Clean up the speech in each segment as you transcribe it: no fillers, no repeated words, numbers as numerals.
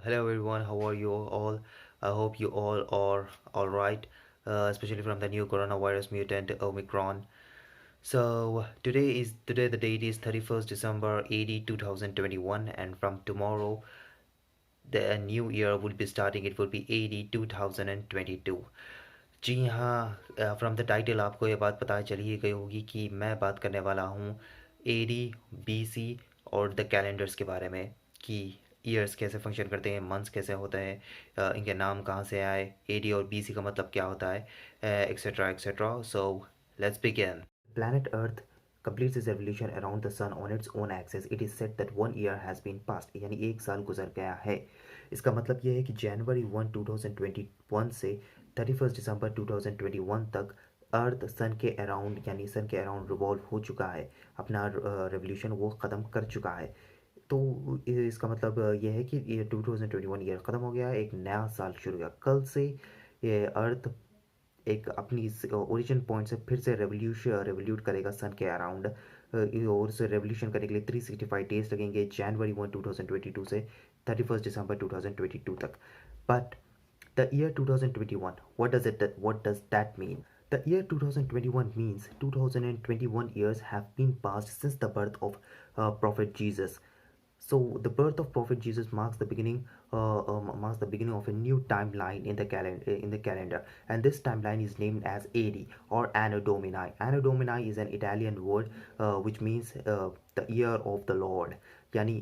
Hello everyone, how are you all? I hope you all are all right, especially from the new coronavirus mutant Omicron. So today the date is 31st December 80 2021, and from tomorrow the new year will be starting. It will be 80 2022. जी हाँ, from the title आपको ये बात पता चली ही गई होगी कि मैं बात करने वाला हूँ एडी बीसी और द कैलेंडर्स के बारे में कि ईयर्स कैसे फंक्शन करते हैं, मंथ्स कैसे होते हैं, इनके नाम कहाँ से आए, एडी और बीसी का मतलब क्या होता है, etcetera etcetera. So let's begin. Planet Earth completes its revolution around the sun on its own axis. It is said that 1 year has been passed. यानी एक साल गुजर गया है. इसका मतलब ये है कि जनवरी 1 2021 से 31 दिसंबर 2021 तक अर्थ सन के अराउंड यानी सन के अराउंड रिवॉल्व हो चुका है. अपना रेवोल्यूशन वो ख़त्म कर चुका है. तो इसका मतलब ये है कि ये 2021 ईयर ख़त्म हो गया है. एक नया साल शुरू हुआ कल से. ये अर्थ एक अपनी ओरिजिन पॉइंट से फिर से रेवोल्यूट करेगा सन के अराउंड. और उसे रेवोल्यूशन करने के लिए 365 डेज लगेंगे जनवरी 1 2022 से 31 दिसंबर 2022 तक. But the year 2021, what does that mean? The year 2021 means 2021 years have been passed since the birth of Prophet Jesus. So the birth of Prophet Jesus marks the beginning of a new timeline in the calendar, and this timeline is named as AD or Anno Domini. Anno Domini is an Italian word which means the year of the Lord. यानी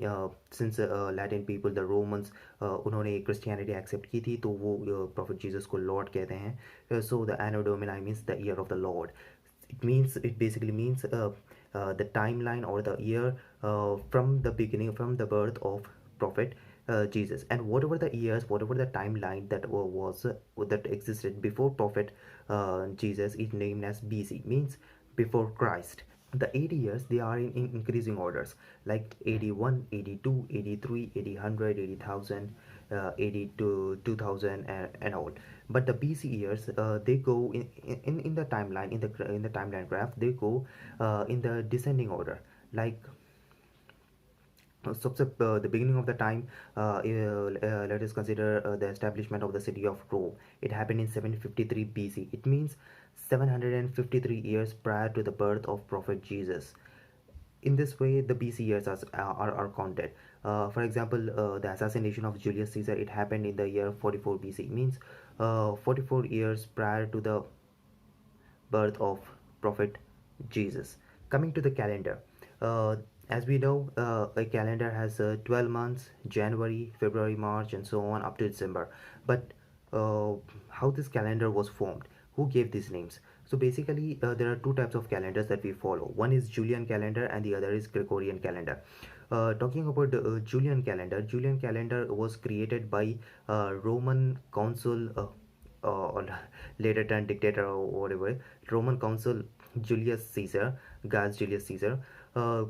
since Latin people, the Romans, उन्होंने Christianity accept की थी, तो वो Prophet Jesus को Lord कहते हैं. So the Anno Domini means the year of the Lord. It basically means the timeline or the year from the beginning, from the birth of Prophet Jesus. And whatever the years, whatever the timeline that existed before Prophet Jesus is named as BC, means before Christ. The 80 years, they are in increasing orders, like 81, 82, 83, 80, 100, 80,000, 80 to 2000, and all. But the BC years, they go in the timeline, in the timeline graph, they go in the descending order. Like so, the beginning of the time, let us consider the establishment of the city of Rome. It happened in 753 BC. It means 753 years prior to the birth of Prophet Jesus. In this way, the BC years are counted. For example, the assassination of Julius Caesar, it happened in the year 44 BC. Means 44 years prior to the birth of Prophet Jesus. Coming to the calendar, as we know, a calendar has 12 months: January, February, March, and so on up to December. But how this calendar was formed? Who gave these names? So basically, there are two types of calendars that we follow. One is Julian calendar, and the other is Gregorian calendar. Talking about the Julian calendar was created by Roman consul. Or later turned dictator or whatever, Roman consul Julius Caesar, Gaius Julius Caesar. Uh,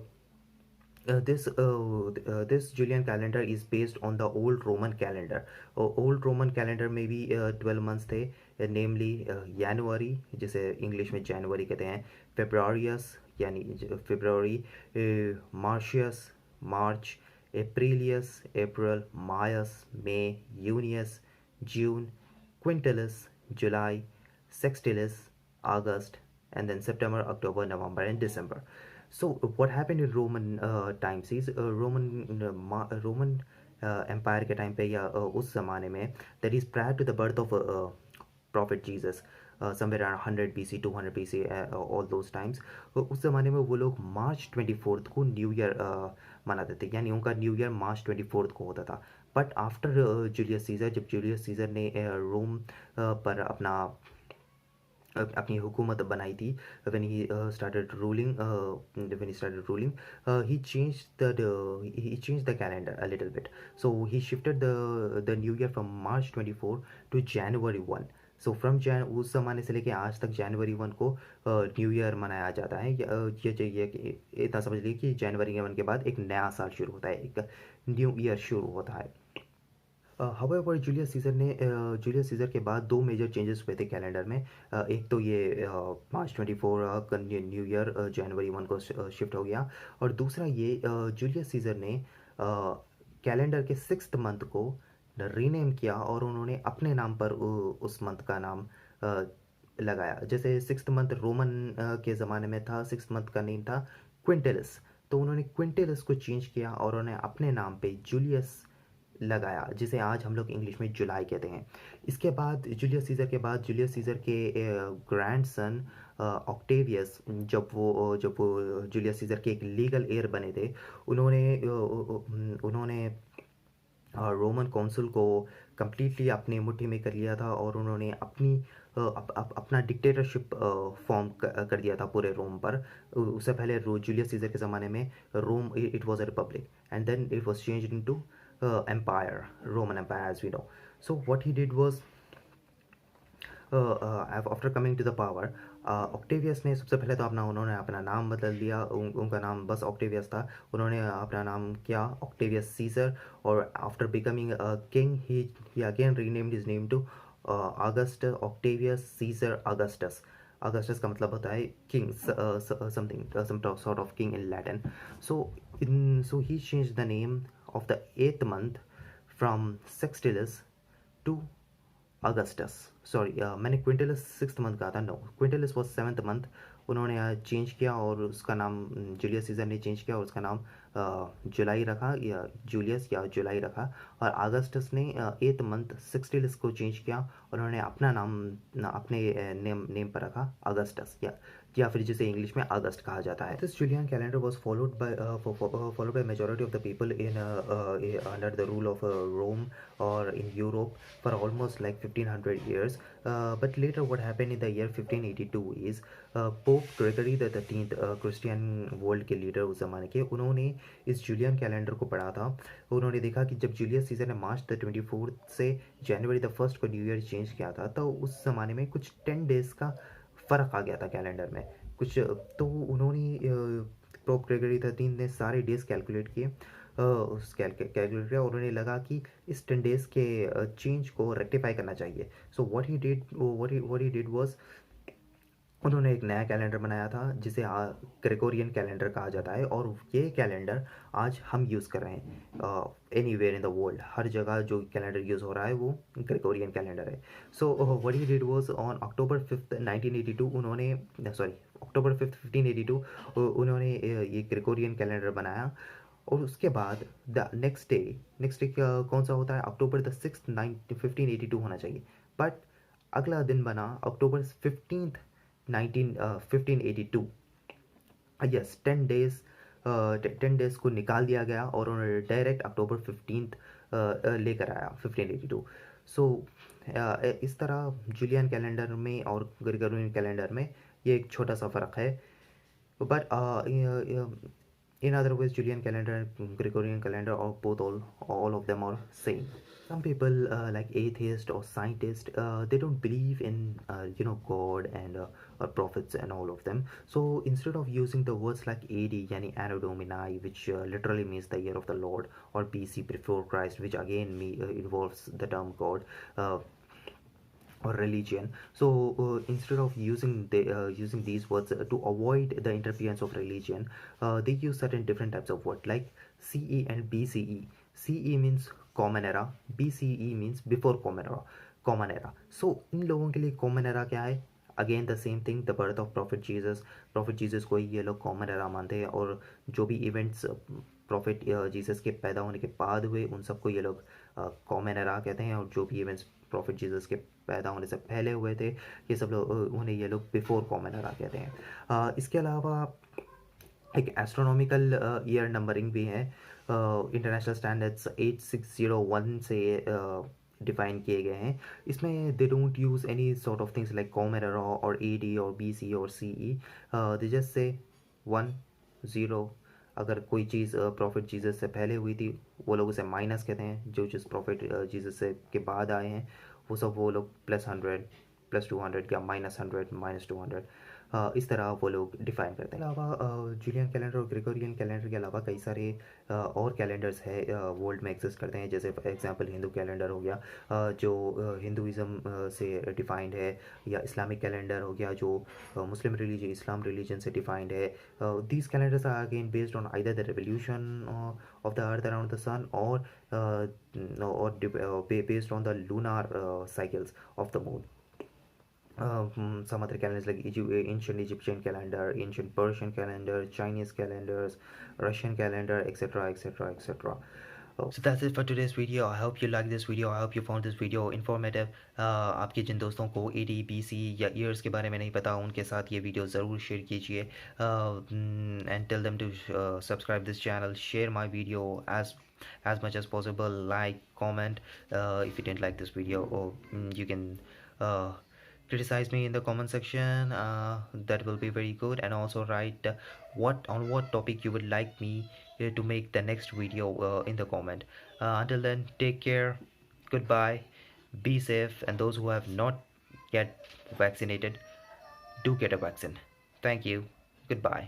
this Julian calendar is based on the old Roman calendar. Old Roman calendar में भी 12 months थे, namely January, जिसे English में जनवरी कहते हैं, Februarius यानी February, Martius March, Aprilius April, Maius May, Junius June, Quintilis July, Sextilis August, and then September, October, November, and December. So what happened in Roman times is Roman Empire के time पे या उस ज़माने में, that is prior to the birth of Prophet Jesus, somewhere around 100 BC, 200 BC, all those times. उस ज़माने में वो लोग March 24 को न्यू ईयर मनाते थे, यानी उनका न्यू ईयर March 24 को होता था. बट आफ्टर जूलियस सीजर, जब जूलियस सीजर ने रोम पर अपनी हुकूमत बनाई थी, when he started ruling, he changed the calendar a little bit. So he shifted the new year from March 24 to January 1. So from उस ज़माने से लेके आज तक January 1 को न्यू ईयर मनाया जाता है. ये चाहिए कि इतना समझ लीजिए कि January 1 के बाद एक नया साल शुरू होता है, एक न्यू ईयर शुरू होता है. हाउएवर जूलियस सीजर के बाद दो मेजर चेंजेस हुए थे कैलेंडर में. एक तो ये March 24 का न्यू ईयर January 1 को शिफ्ट हो गया, और दूसरा ये जूलियस सीजर ने कैलेंडर के 6th मंथ को रीनेम किया और उन्होंने अपने नाम पर उस मंथ का नाम लगाया। जैसे सिक्स्थ मंथ रोमन के ज़माने में था, सिक्स्थ मंथ का नेम था क्विंटेलिस, तो उन्होंने क्विंटेलिस को चेंज किया और उन्होंने अपने नाम पे जूलियस लगाया, जिसे आज हम लोग इंग्लिश में जुलाई कहते हैं। इसके बाद जूलियस सीज़र के बाद जूलियस सीज़र के ग्रैंडसन ऑक्टेवियस, जब वो जूलियस सीज़र के एक लीगल एयर बने थे, उन्होंने रोमन कौंसिल को कम्प्लीटली अपनी मुट्ठी में कर लिया था और उन्होंने अपना डिक्टेटरशिप फॉर्म कर दिया था पूरे रोम पर। उससे पहले जूलियस सीजर के ज़माने में Rome it was a republic and then it was changed into empire, Roman Empire as we know. So what he did was, after coming to the power, Octavius ने सबसे पहले तो उन्होंने अपना नाम बदल दिया। उनका नाम बस ऑक्टेवियस था, उन्होंने अपना नाम किया ऑक्टेवियस सीजर। और after becoming king he again renamed his name to Augustus Octavius Caesar Augustus. Augustus का मतलब होता है king, something some sort of king in Latin. So he change the name of the 8th month from Sextilis to Augustus. Sorry, मैंने Quintilis 6th month कहा था, no, Quintilis was 7th month. उन्होंने चेंज किया और उसका नाम जूलियस सीजर ने चेंज किया और उसका नाम जुलाई रखा, या जूलियस या जुलाई रखा। और अगस्टस ने 8th मंथ सिक्सटिलिस को चेंज किया और उन्होंने अपना नाम अपने नेम पर रखा अगस्टस, या फिर जिसे इंग्लिश में अगस्त कहा जाता है। This Julian calendar was followed by majority of the people in under the rule of Rome or in Europe for almost like 1500 years. But later what happened in the year 1582 is pope Gregory the 13th, Christian world के leader उस ज़माने के, उन्होंने इस Julian calendar को पढ़ा था। उन्होंने देखा कि जब जूलियस सीजर ने मार्च द 24th से जनवरी द 1st को न्यू ईयर चेंज किया था, तो उस ज़माने में कुछ 10 डेज़ का फ़र्क आ गया था कैलेंडर में कुछ। तो उन्होंने पोप ग्रेगरी 13 ने सारे डेज़ कैलकुलेट किए, उस कैलकुलेट किया और उन्हें लगा कि इस 10 डेज़ के चेंज को रेक्टिफाई करना चाहिए। So what he did was, उन्होंने एक नया कैलेंडर बनाया था जिसे ग्रेगोरियन कैलेंडर कहा जाता है। और ये कैलेंडर आज हम यूज़ कर रहे हैं एनीवेयर इन द वर्ल्ड, हर जगह जो कैलेंडर यूज़ हो रहा है वो ग्रेगोरियन कैलेंडर है। So what he did was on October 5th 1982, उन्होंने October 5th 1582 उन्होंने ये ग्रेगोरियन कैलेंडर बनाया। और उसके बाद द नेक्स्ट डे कौन सा होता है, October 6th 1582 होना चाहिए। बट अगला दिन बना October 15th 1582। यस, 10 डेज को निकाल दिया गया और उन्होंने डायरेक्ट October 15th लेकर आया 1582। सो इस तरह जूलियन कैलेंडर में और ग्रेगोरियन कैलेंडर में ये एक छोटा सा फ़र्क है। But in other ways, Julian calendar and Gregorian calendar, or both, all of them are same. Some people like atheists or scientists, they don't believe in God and or prophets and all of them. So instead of using the words like AD, yani Anno Domini, which literally means the year of the Lord, or BC, before Christ, which again involves the term God. Or religion. So instead of using these words to avoid the interference of religion, they use certain different types of words like CE and BCE. CE means common era, BCE means before common era. So इन लोगों के लिए common era क्या है? Again the same thing, the birth of profit Jesus को ये लोग common era मानते हैं। और जो भी इवेंट्स प्रॉफिट जीसस के पैदा होने के बाद हुए उन सबको ये लोग कॉमन एरा कहते हैं। और जो भी इवेंट्स प्रॉफिट जीसस के पैदा होने से पहले हुए थे, ये सब लोग उन्हें ये लोग बिफोर कॉमन एरा कहते हैं। इसके अलावा एक एस्ट्रोनॉमिकल ईयर नंबरिंग भी है, इंटरनेशनल स्टैंडर्ड्स 8601 से डिफाइन किए गए हैं। इसमें they don't use any sort of things like common era और AD और BC और CE, दे जस्ट से 1 0। अगर कोई चीज़ प्रॉफिट जीसस से पहले हुई थी वो लोग उसे माइनस कहते हैं, जो चीज़ प्रॉफिट जीसस से के बाद आए हैं वो लोग +100 +200 या -100 -200। इस तरह वो लोग डिफाइन करते हैं। अलावा जूलियन कैलेंडर और ग्रेगोरियन कैलेंडर के अलावा कई सारे और कैलेंडर्स है वर्ल्ड में एग्जिस्ट करते हैं। जैसे फॉर एग्जांपल हिंदू कैलेंडर हो गया, जो हिंदुज़म से डिफाइंड है, या इस्लामिक कैलेंडर हो गया जो मुस्लिम रिलीजन इस्लाम रिलीजन से डिफाइंड है। These calendars are again based on either the revolution of the earth around the sun, based on the lunar cycles of the moon. Some other calendars like ancient Egyptian calendar, ancient Persian calendar, Chinese calendars, Russian calendar, etc., etc., etc. So that's it for today's video. I hope you like this video. I hope you found this video informative. आपके जिन दोस्तों को AD, BC या years के बारे में नहीं पता, उनके साथ ये वीडियो ज़रूर शेयर कीजिए, and tell them to subscribe this channel, share my video as much as possible, like, comment if you didn't like this video, or you can criticize me in the comment section. That will be very good, and also write what topic you would like me to make the next video in the comment. Until then, take care, goodbye, be safe, and those who have not yet vaccinated, do get a vaccine. Thank you, goodbye.